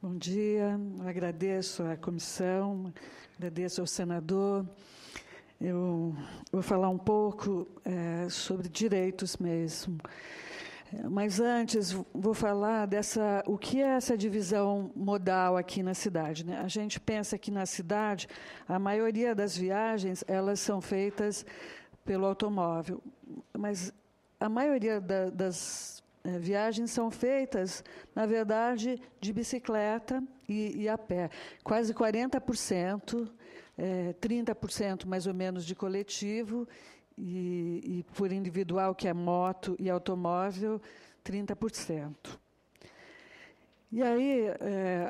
Bom dia, agradeço à comissão, agradeço ao senador. Eu vou falar um pouco sobre direitos mesmo. Mas antes, vou falar o que é essa divisão modal aqui na cidade, né? A gente pensa que na cidade, a maioria das viagens, elas são feitas pelo automóvel, mas a maioria das viagens são feitas, na verdade, de bicicleta e a pé. Quase 40%, 30% mais ou menos de coletivo, e por individual, que é moto e automóvel, 30%. E aí,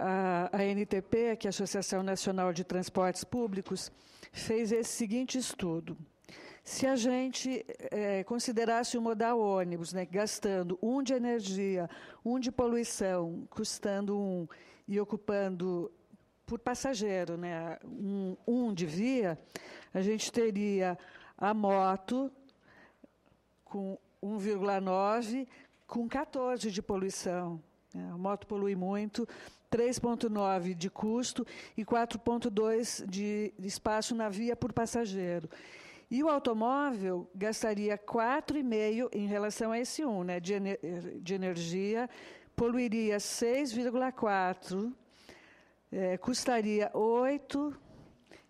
a ANTP, que é a Associação Nacional de Transportes Públicos, fez esse seguinte estudo. Se a gente considerasse o modal ônibus, né, gastando 1 de energia, 1 de poluição, custando 1 e ocupando por passageiro, né, um de via, a gente teria a moto com 1,9, com 14 de poluição. A moto polui muito, 3,9 de custo e 4,2 de espaço na via por passageiro. E o automóvel gastaria 4,5 em relação a esse 1, né, de energia, poluiria 6,4, custaria 8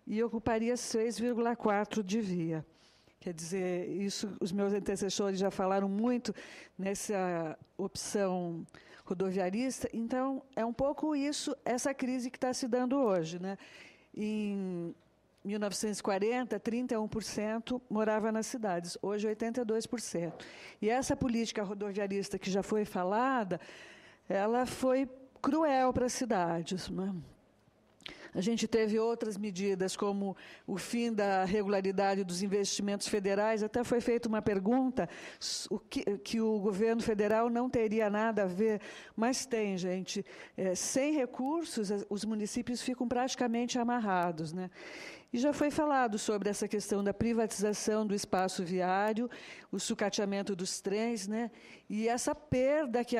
e ocuparia 6,4 de via. Quer dizer, isso os meus antecessores já falaram muito nessa opção rodoviarista. Então, é um pouco isso, essa crise que está se dando hoje, né? Em 1940, 31% morava nas cidades, hoje 82%. E essa política rodoviarista que já foi falada, ela foi cruel para as cidades, né? A gente teve outras medidas, como o fim da regularidade dos investimentos federais. Até foi feita uma pergunta que o governo federal não teria nada a ver, mas tem, gente. Sem recursos, os municípios ficam praticamente amarrados, né? E já foi falado sobre essa questão da privatização do espaço viário, o sucateamento dos trens, né? E essa perda que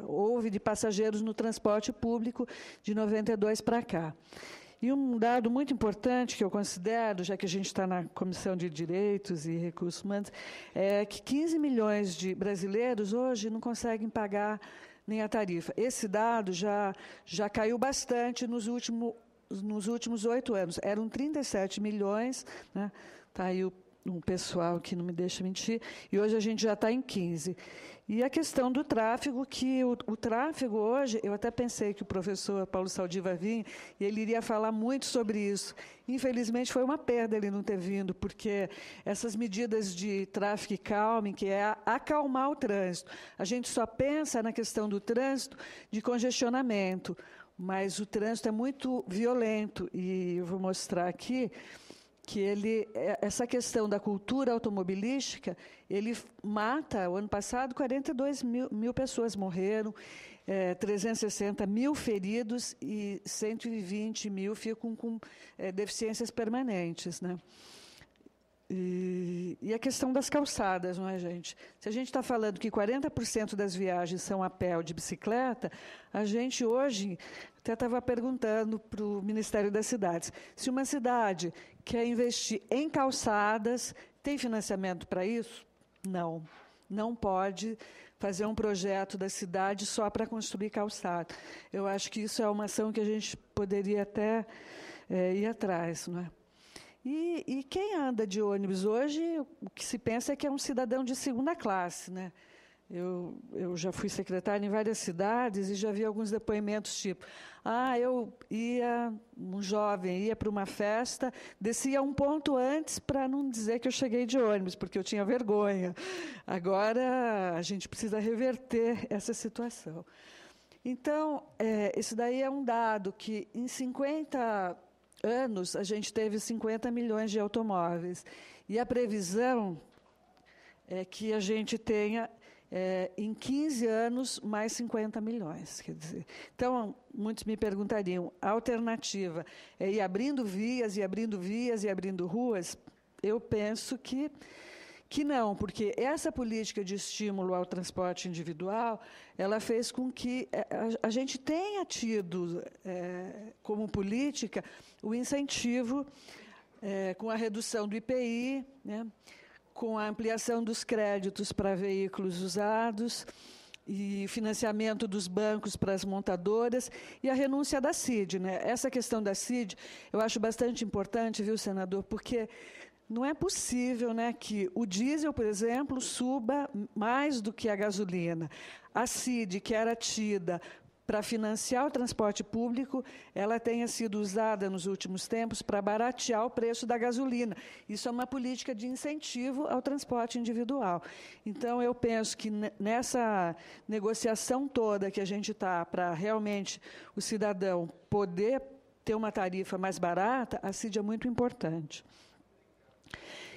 houve de passageiros no transporte público de 92 para cá. E um dado muito importante que eu considero, já que a gente está na Comissão de Direitos e Recursos Humanos, é que 15 milhões de brasileiros hoje não conseguem pagar nem a tarifa. Esse dado já caiu bastante nos últimos 8 anos. Eram 37 milhões, né? Está aí um pessoal que não me deixa mentir, e hoje a gente já está em 15. E a questão do tráfego, que o tráfego hoje, eu até pensei que o professor Paulo Saldiva vinha, e ele iria falar muito sobre isso. Infelizmente, foi uma perda ele não ter vindo, porque essas medidas de traffic calming, que é acalmar o trânsito, a gente só pensa na questão do trânsito de congestionamento, mas o trânsito é muito violento, e eu vou mostrar aqui que essa questão da cultura automobilística, ele mata, o ano passado, 42 mil pessoas morreram, 360 mil feridos e 120 mil ficam com deficiências permanentes, né? E a questão das calçadas, não é, gente? Se a gente está falando que 40% das viagens são a pé ou de bicicleta, a gente hoje até estava perguntando para o Ministério das Cidades, se uma cidade quer investir em calçadas, tem financiamento para isso? Não. Não pode fazer um projeto da cidade só para construir calçada. Eu acho que isso é uma ação que a gente poderia até ir atrás, não é? E quem anda de ônibus hoje, o que se pensa é que é um cidadão de segunda classe, né? Eu já fui secretária em várias cidades e já vi alguns depoimentos tipo, um jovem ia para uma festa, descia um ponto antes para não dizer que eu cheguei de ônibus, porque eu tinha vergonha. Agora, a gente precisa reverter essa situação. Então, isso daí é um dado que, em 50 anos, a gente teve 50 milhões de automóveis. E a previsão é que a gente tenha, em 15 anos, mais 50 milhões. Quer dizer, então, muitos me perguntariam, a alternativa é ir abrindo vias, e abrindo vias, e abrindo ruas? Eu penso que que não, porque essa política de estímulo ao transporte individual, ela fez com que a gente tenha tido, como política, o incentivo, com a redução do IPI, né, com a ampliação dos créditos para veículos usados, e financiamento dos bancos para as montadoras, e a renúncia da CID, né? Essa questão da CID eu acho bastante importante, viu, senador, porque não é possível, né, que o diesel, por exemplo, suba mais do que a gasolina. A CID, que era tida para financiar o transporte público, ela tenha sido usada nos últimos tempos para baratear o preço da gasolina. Isso é uma política de incentivo ao transporte individual. Então, eu penso que nessa negociação toda que a gente está para realmente o cidadão poder ter uma tarifa mais barata, a CID é muito importante.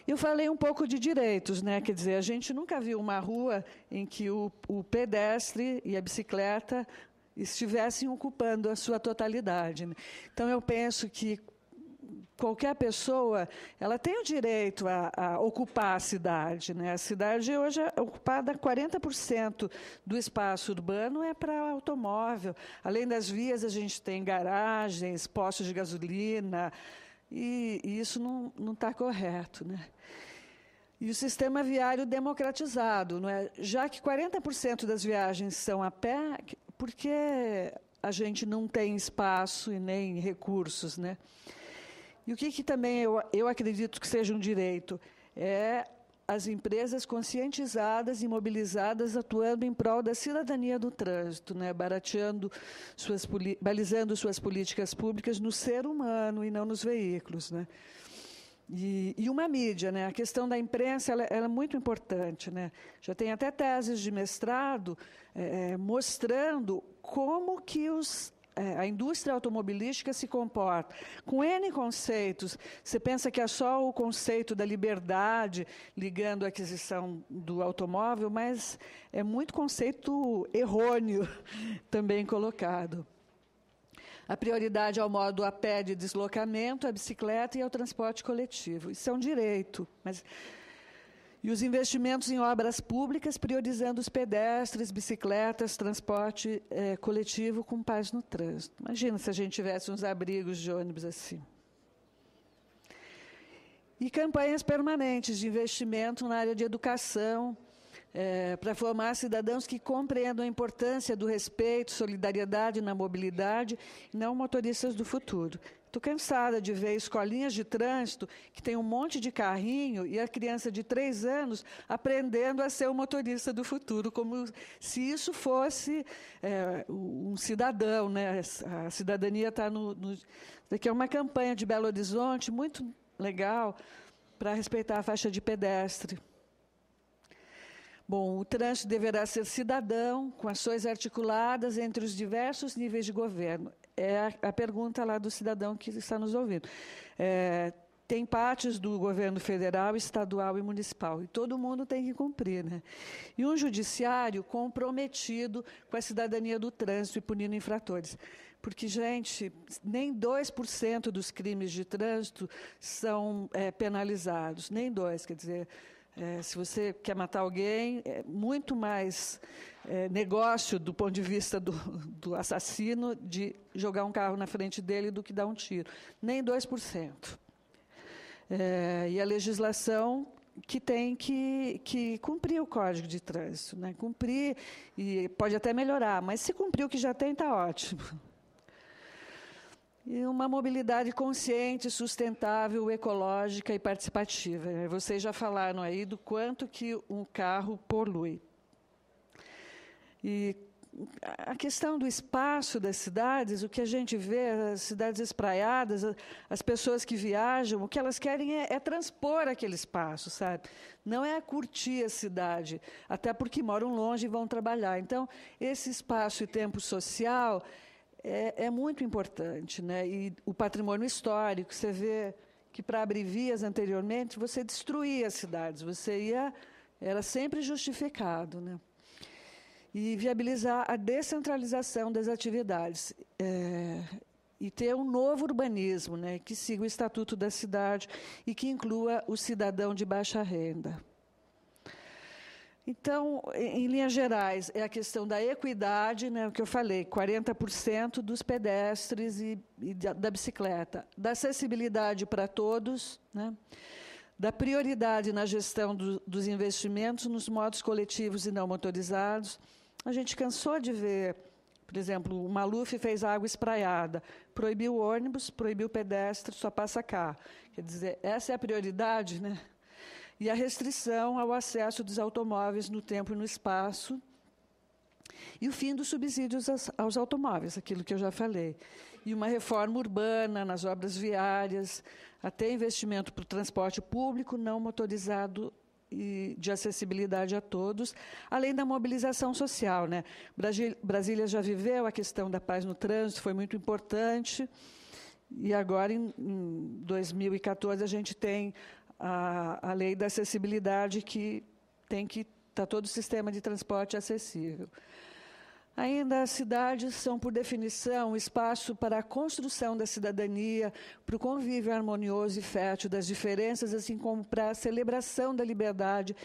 Eu falei um pouco de direitos, né? Quer dizer, a gente nunca viu uma rua em que o pedestre e a bicicleta estivessem ocupando a sua totalidade, né? Então, eu penso que qualquer pessoa ela tem o direito a ocupar a cidade, né? A cidade hoje é ocupada 40% do espaço urbano é para automóvel. Além das vias, a gente tem garagens, postos de gasolina, e isso não está correto, né? E o sistema viário democratizado, não é? Já que 40% das viagens são a pé, por que a gente não tem espaço e nem recursos, né? E o que também eu acredito que seja um direito é as empresas conscientizadas e mobilizadas atuando em prol da cidadania do trânsito, né? Balizando suas políticas públicas no ser humano e não nos veículos, né? E uma mídia, né? A questão da imprensa ela é muito importante, né? Já tem até teses de mestrado mostrando como que a indústria automobilística se comporta. Com N conceitos, você pensa que é só o conceito da liberdade ligando a aquisição do automóvel, mas é muito conceito errôneo também colocado. A prioridade ao modo a pé de deslocamento, à bicicleta e ao transporte coletivo. Isso é um direito. E os investimentos em obras públicas, priorizando os pedestres, bicicletas, transporte coletivo com paz no trânsito. Imagina se a gente tivesse uns abrigos de ônibus assim. E campanhas permanentes de investimento na área de educação, para formar cidadãos que compreendam a importância do respeito, solidariedade na mobilidade, e não motoristas do futuro. Estou cansada de ver escolinhas de trânsito que tem um monte de carrinho e a criança de 3 anos aprendendo a ser o motorista do futuro, como se isso fosse um cidadão, né? A cidadania está Aqui é uma campanha de Belo Horizonte muito legal para respeitar a faixa de pedestre. Bom, o trânsito deverá ser cidadão, com ações articuladas entre os diversos níveis de governo. É a pergunta lá do cidadão que está nos ouvindo. Tem partes do governo federal, estadual e municipal, e todo mundo tem que cumprir, né? E um judiciário comprometido com a cidadania do trânsito e punindo infratores. Porque, gente, nem 2% dos crimes de trânsito são penalizados, nem 2%, quer dizer... se você quer matar alguém, é muito mais negócio do ponto de vista do assassino de jogar um carro na frente dele do que dar um tiro. Nem 2%. E a legislação que tem que cumprir o Código de Trânsito, né? Cumprir, e pode até melhorar, mas se cumprir o que já tem, está ótimo. E uma mobilidade consciente, sustentável, ecológica e participativa. Vocês já falaram aí do quanto que um carro polui. E a questão do espaço das cidades, o que a gente vê, as cidades espraiadas, as pessoas que viajam, o que elas querem é transpor aquele espaço, sabe? Não é curtir a cidade, até porque moram longe e vão trabalhar. Então, esse espaço e tempo social... É muito importante, né? E o patrimônio histórico, você vê que para abrir vias anteriormente, você destruía as cidades, era sempre justificado, né? E viabilizar a descentralização das atividades e ter um novo urbanismo, né? Que siga o Estatuto da Cidade e que inclua o cidadão de baixa renda. Então, em linhas gerais, é a questão da equidade, né, o que eu falei, 40% dos pedestres e da bicicleta, da acessibilidade para todos, né, da prioridade na gestão dos investimentos nos modos coletivos e não motorizados. A gente cansou de ver, por exemplo, o Maluf fez água espraiada, proibiu ônibus, proibiu pedestre, só passa carro. Quer dizer, essa é a prioridade, né? E a restrição ao acesso dos automóveis no tempo e no espaço, e o fim dos subsídios aos automóveis, aquilo que eu já falei. E uma reforma urbana nas obras viárias, até investimento para o transporte público não motorizado e de acessibilidade a todos, além da mobilização social, né? Brasília já viveu a questão da paz no trânsito, foi muito importante, e agora, em 2014, a gente tem a lei da acessibilidade, que tem que estar todo o sistema de transporte acessível. Ainda as cidades são, por definição, espaço para a construção da cidadania, para o convívio harmonioso e fértil das diferenças, assim como para a celebração da liberdade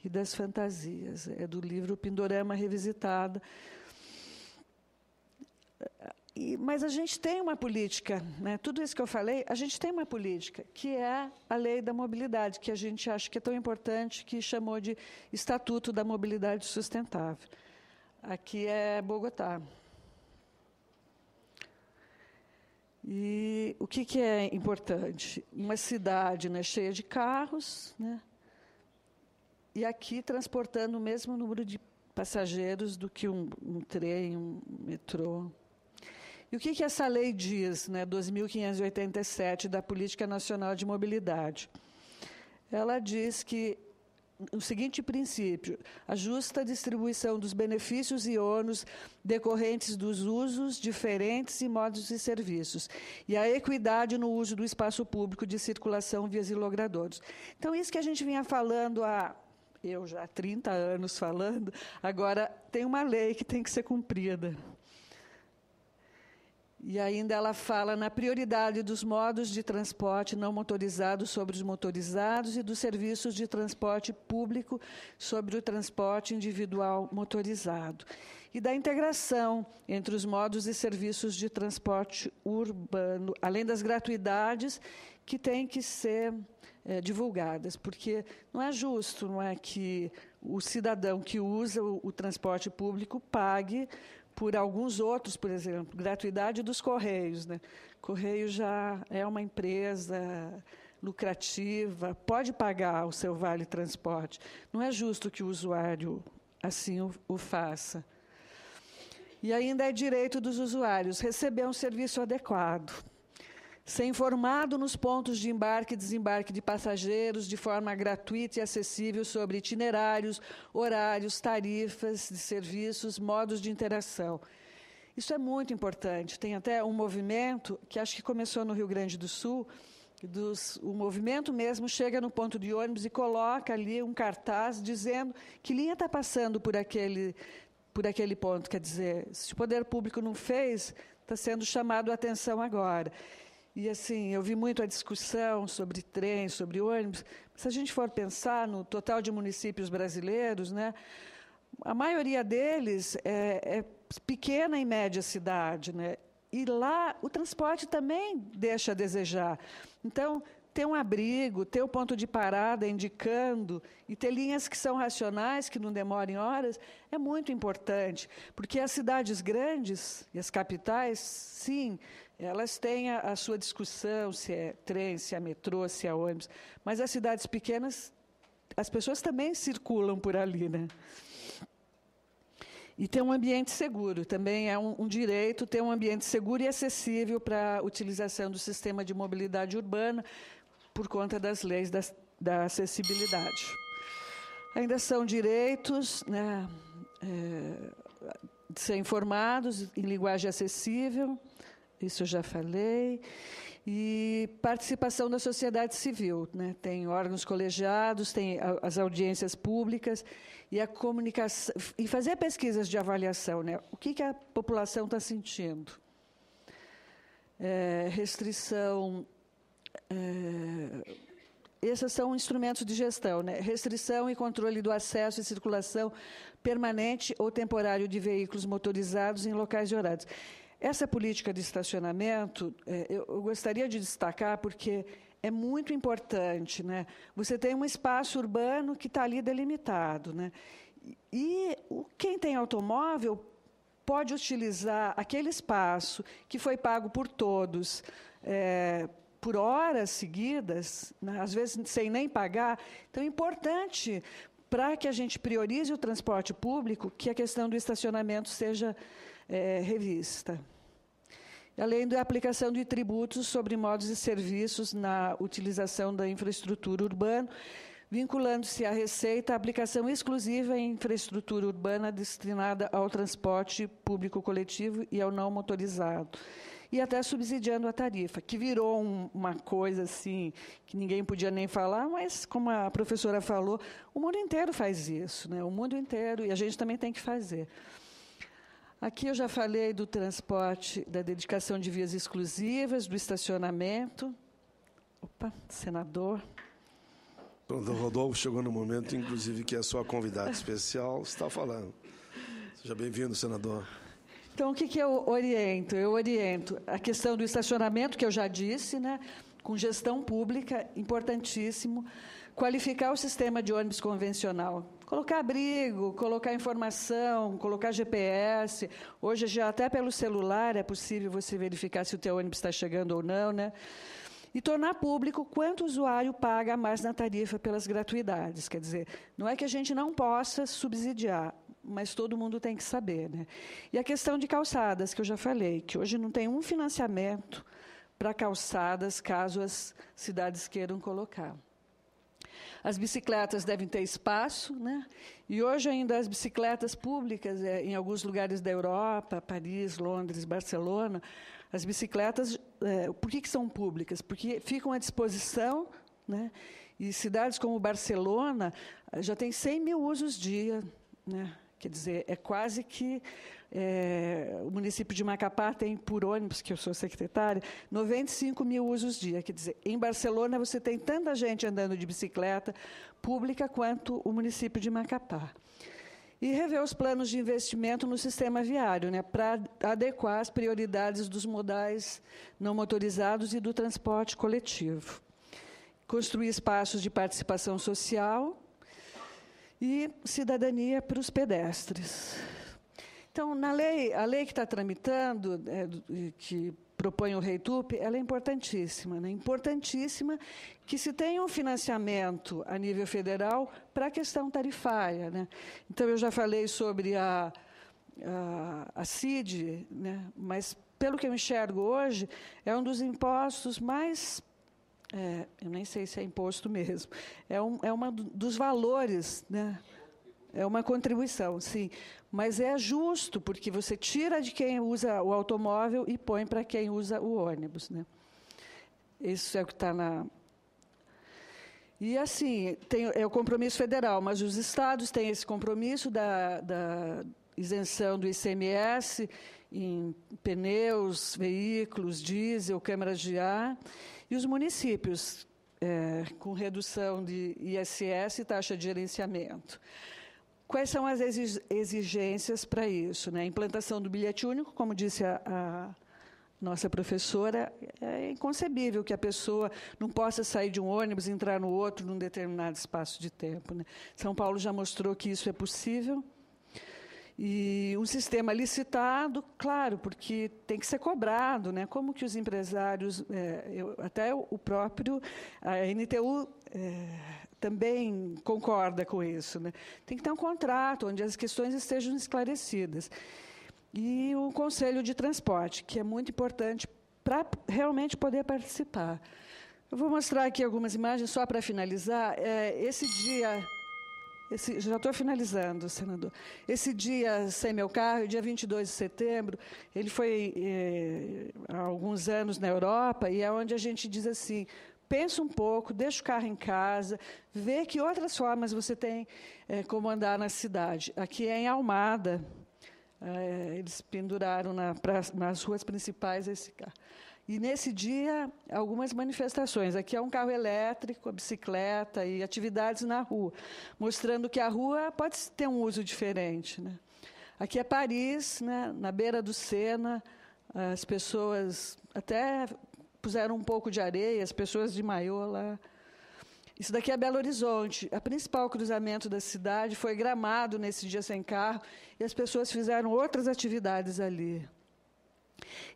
e das fantasias. É do livro Pindorama Revisitada. Mas a gente tem uma política, né? Tudo isso que eu falei, a gente tem uma política, que é a Lei da Mobilidade, que a gente acha que é tão importante, que chamou de Estatuto da Mobilidade Sustentável. Aqui é Bogotá. E o que é importante? Uma cidade, né, cheia de carros, né? E aqui transportando o mesmo número de passageiros do que um trem, um metrô. E o que essa lei diz, né, 2.587, da Política Nacional de Mobilidade? Ela diz que o seguinte princípio: a justa distribuição dos benefícios e ônus decorrentes dos usos diferentes e modos de serviços, e a equidade no uso do espaço público de circulação, vias e logradouros. Então, isso que a gente vinha falando eu já há 30 anos falando, agora tem uma lei que tem que ser cumprida. E ainda ela fala na prioridade dos modos de transporte não motorizados sobre os motorizados e dos serviços de transporte público sobre o transporte individual motorizado. E da integração entre os modos e serviços de transporte urbano, além das gratuidades que têm que ser divulgadas, porque não é justo, não é, que o cidadão que usa o transporte público pague por alguns outros, por exemplo, gratuidade dos Correios, né? Correio já é uma empresa lucrativa, pode pagar o seu vale transporte. Não é justo que o usuário assim o faça. E ainda é direito dos usuários receber um serviço adequado, ser informado nos pontos de embarque e desembarque de passageiros de forma gratuita e acessível sobre itinerários, horários, tarifas de serviços, modos de interação. Isso é muito importante. Tem até um movimento que acho que começou no Rio Grande do Sul. O movimento mesmo chega no ponto de ônibus e coloca ali um cartaz dizendo que linha está passando por aquele ponto. Quer dizer, se o poder público não fez, está sendo chamado a atenção agora. E, assim, eu vi muito a discussão sobre trens, sobre ônibus. Se a gente for pensar no total de municípios brasileiros, né, a maioria deles é pequena e média cidade, né? E lá o transporte também deixa a desejar. Então, ter um abrigo, ter o ponto de parada indicando e ter linhas que são racionais, que não demorem horas, é muito importante. Porque as cidades grandes e as capitais, sim, elas têm a sua discussão, se é trem, se é metrô, se é ônibus. Mas as cidades pequenas, as pessoas também circulam por ali, né? E ter um ambiente seguro. Também é um direito ter um ambiente seguro e acessível para a utilização do sistema de mobilidade urbana por conta das leis da acessibilidade. Ainda são direitos, né, de ser informados em linguagem acessível, isso eu já falei, e participação da sociedade civil, né? Tem órgãos colegiados, tem as audiências públicas e a comunicação, e fazer pesquisas de avaliação, né? O que a população está sentindo? Restrição esses são instrumentos de gestão, né? Restrição e controle do acesso e circulação permanente ou temporário de veículos motorizados em locais e horários. Essa política de estacionamento, eu gostaria de destacar porque é muito importante, né? Você tem um espaço urbano que está ali delimitado, né? E quem tem automóvel pode utilizar aquele espaço que foi pago por todos, por horas seguidas, né? Às vezes sem nem pagar. Então, é importante, para que a gente priorize o transporte público, que a questão do estacionamento seja revista. Além da aplicação de tributos sobre modos e serviços na utilização da infraestrutura urbana, vinculando-se à receita a aplicação exclusiva em infraestrutura urbana destinada ao transporte público coletivo e ao não motorizado. E até subsidiando a tarifa, que virou uma coisa assim, que ninguém podia nem falar, mas, como a professora falou, o mundo inteiro faz isso, né? O mundo inteiro, e a gente também tem que fazer. Aqui eu já falei do transporte, da dedicação de vias exclusivas, do estacionamento. Opa, senador. Pronto, o Rodolfo chegou no momento, inclusive, que a sua convidada especial está falando. Seja bem-vindo, senador. Então, o que eu oriento? Eu oriento a questão do estacionamento, que eu já disse, né, com gestão pública, importantíssimo, qualificar o sistema de ônibus convencional, colocar abrigo, colocar informação, colocar GPS. Hoje, já até pelo celular, é possível você verificar se o teu ônibus está chegando ou não, né? E tornar público quanto o usuário paga a mais na tarifa pelas gratuidades. Quer dizer, não é que a gente não possa subsidiar, mas todo mundo tem que saber, né? E a questão de calçadas, que eu já falei, que hoje não tem um financiamento para calçadas, caso as cidades queiram colocar. As bicicletas devem ter espaço, né? E hoje ainda as bicicletas públicas, em alguns lugares da Europa, Paris, Londres, Barcelona, as bicicletas, por que são públicas? Porque ficam à disposição, né? E cidades como Barcelona já tem 100 mil usos dia, né? Quer dizer, é quase que o município de Macapá tem, por ônibus, que eu sou secretária, 95 mil usos dia. Quer dizer, em Barcelona você tem tanta gente andando de bicicleta pública quanto o município de Macapá. E rever os planos de investimento no sistema viário, né, para adequar as prioridades dos modais não motorizados e do transporte coletivo. Construir espaços de participação social e cidadania para os pedestres. Então, a lei que está tramitando, que propõe o REITUP, ela é importantíssima, né? Importantíssima que se tenha um financiamento a nível federal para a questão tarifária, né? Então, eu já falei sobre a CID, né? Mas, pelo que eu enxergo hoje, é um dos impostos mais... eu nem sei se é imposto mesmo. É uma dos valores, né? É uma contribuição, sim. Mas é justo, porque você tira de quem usa o automóvel e põe para quem usa o ônibus, né? Isso é o que está na... E, assim, é o compromisso federal, mas os estados têm esse compromisso da isenção do ICMS em pneus, veículos, diesel, câmaras de ar, e os municípios, com redução de ISS e taxa de gerenciamento. Quais são as exigências para isso, né? A implantação do bilhete único, como disse a nossa professora, é inconcebível que a pessoa não possa sair de um ônibus e entrar no outro num determinado espaço de tempo, né? São Paulo já mostrou que isso é possível. E um sistema licitado, claro, porque tem que ser cobrado, né? Como que os empresários, até o próprio, a NTU também concorda com isso, né? Tem que ter um contrato onde as questões estejam esclarecidas. E o Conselho de Transporte, que é muito importante para realmente poder participar. Eu vou mostrar aqui algumas imagens só para finalizar. Esse dia... já estou finalizando, senador. Esse dia sem meu carro, dia 22 de setembro, ele foi há alguns anos na Europa, e é onde a gente diz assim, pensa um pouco, deixa o carro em casa, vê que outras formas você tem como andar na cidade. Aqui em Almada, eles penduraram nas ruas principais esse carro. E, nesse dia, algumas manifestações. Aqui é um carro elétrico, a bicicleta e atividades na rua, mostrando que a rua pode ter um uso diferente, né? Aqui é Paris, né, na beira do Sena, as pessoas até puseram um pouco de areia, as pessoas de maiô lá. Isso daqui é Belo Horizonte. O principal cruzamento da cidade foi Gramado, nesse dia sem carro, e as pessoas fizeram outras atividades ali.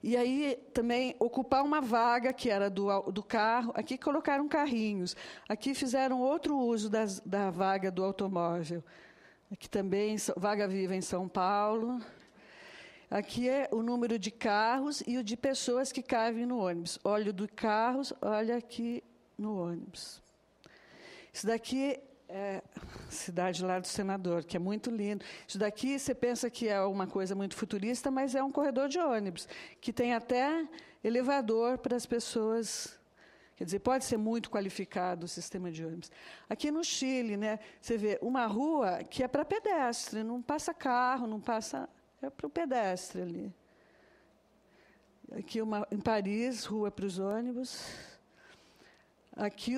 E aí, também, ocupar uma vaga que era do carro, aqui colocaram carrinhos, aqui fizeram outro uso da vaga do automóvel. Aqui também, vaga viva em São Paulo. Aqui é o número de carros e o de pessoas que cabem no ônibus. Olha o de carros, olha aqui no ônibus. Isso daqui é a cidade lá do Senador, que é muito lindo. Isso daqui, você pensa que é uma coisa muito futurista, mas é um corredor de ônibus, que tem até elevador para as pessoas. Quer dizer, pode ser muito qualificado o sistema de ônibus. Aqui no Chile, né, você vê uma rua que é para pedestre, não passa carro, não passa... É para o pedestre ali. Aqui em Paris, rua para os ônibus. Aqui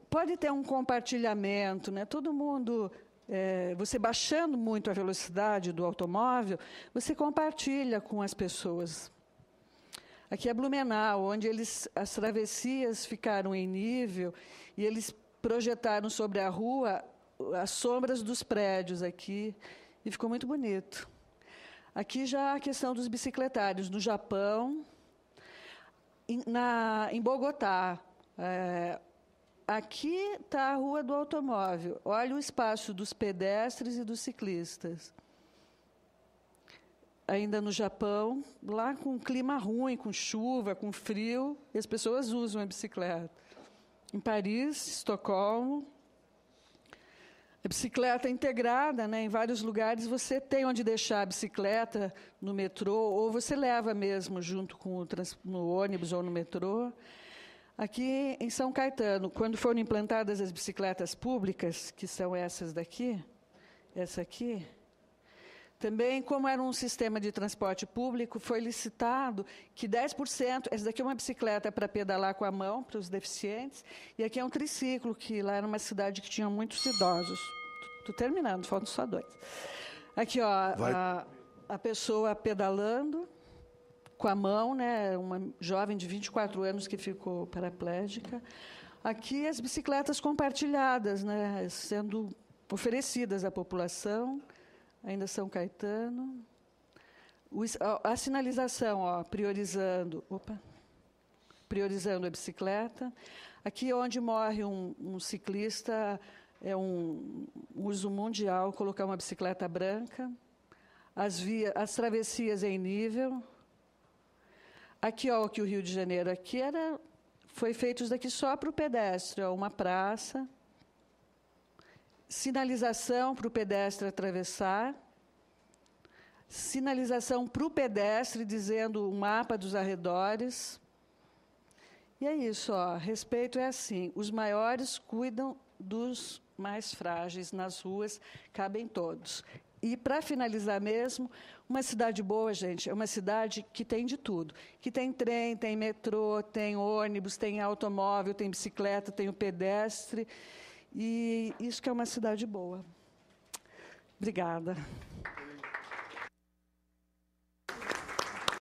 pode ter um compartilhamento, né? Todo mundo, você baixando muito a velocidade do automóvel, você compartilha com as pessoas. Aqui é Blumenau, onde as travessias ficaram em nível e eles projetaram sobre a rua as sombras dos prédios aqui, e ficou muito bonito. Aqui já a questão dos bicicletários. No Japão, em Bogotá, aqui está a Rua do Automóvel. Olha o espaço dos pedestres e dos ciclistas. Ainda no Japão, lá com clima ruim, com chuva, com frio, e as pessoas usam a bicicleta. Em Paris, Estocolmo, a bicicleta integrada, né, em vários lugares você tem onde deixar a bicicleta no metrô, ou você leva mesmo junto com no ônibus ou no metrô. Aqui em São Caetano, quando foram implantadas as bicicletas públicas, que são essas daqui, essa aqui, também, como era um sistema de transporte público, foi licitado que 10%, essa daqui é uma bicicleta para pedalar com a mão, para os deficientes, e aqui é um triciclo, que lá era uma cidade que tinha muitos idosos. Estou terminando, faltam só 2. Aqui, ó, a pessoa pedalando com a mão, né, uma jovem de 24 anos que ficou paraplégica. Aqui as bicicletas compartilhadas, né, sendo oferecidas à população. Ainda São Caetano. A sinalização, ó, priorizando a bicicleta. Aqui onde morre um ciclista, é um uso mundial colocar uma bicicleta branca. As travessias em nível. Aqui, ó, que o Rio de Janeiro aqui foi feito isso daqui só para o pedestre, ó, uma praça. Sinalização para o pedestre atravessar, sinalização para o pedestre dizendo o mapa dos arredores. E é isso, ó, respeito é assim, os maiores cuidam dos mais frágeis nas ruas, cabem todos. E, para finalizar mesmo, uma cidade boa, gente, é uma cidade que tem de tudo. Que tem trem, tem metrô, tem ônibus, tem automóvel, tem bicicleta, tem o pedestre. E isso que é uma cidade boa. Obrigada.